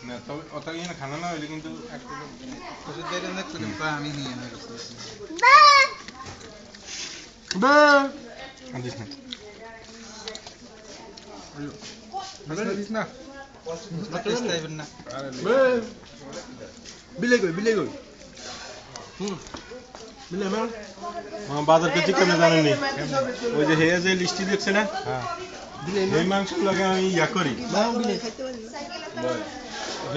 না তবে অত ইয়ে খানা না হইলে কিন্তু ওষুধ দিয়ে দেন একটু আমি নিয়ে এনে বা আদিস না দিস না টেস্ট আইবেন না বিলে কই বিলে মা বাজার কে চিকেন জানেন নি ওই যে হেয়া যে লিস্টি দেখছে না হ্যাঁ এই মাংস লাগে আমি ইয়া করি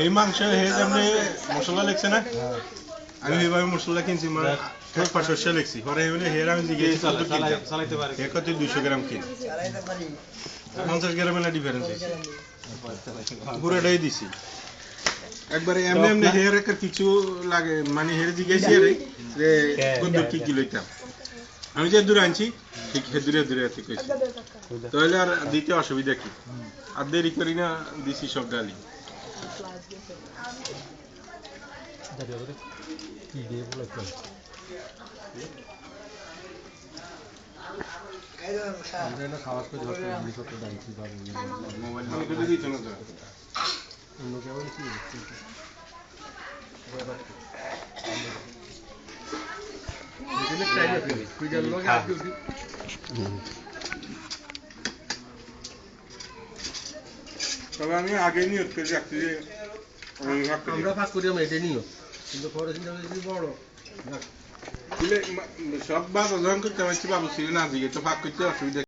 এই মাংস হে যেমনি মশলা লেখছে না আমি এইভাবে মশলা কিনছি মানে 500 লেখছি পরে এগুলো হের আমি জিজ্ঞেস চালাইতে পারি হে কত 200 গ্রাম কিন 50 গ্রামের না ডিফারেন্স আছে পুরোটাই দিছি একবারে এমনি এমনি হের একটা কিছু লাগে মানে হের জিজ্ঞেসি রে যে কত কি লইতাম আমি যে দূর আনছি ঠিক হে দূরে আছে কইছি তাহলে আর দিতে অসুবিধা কি আর দেরি করি না দিছি সব ডালি কি দিয়ে বলতো আমরা খাওয়ার পর যত আমি কত ডাইছি বাবু মোবাইল করে দিত না তো অন্য কেউ কি এগুলো ট্রাই করি কুইজার লগে আর কি তবে আমি আগে নিয়ত করে রাখছি যে আমরা ফাঁক করি আমরা এটা নিও কিন্তু পরে চিন্তা করছি বড় সব বাদ যখন করতে পারছি বাবু ছিল না দিকে তো ফাঁক করতে অসুবিধা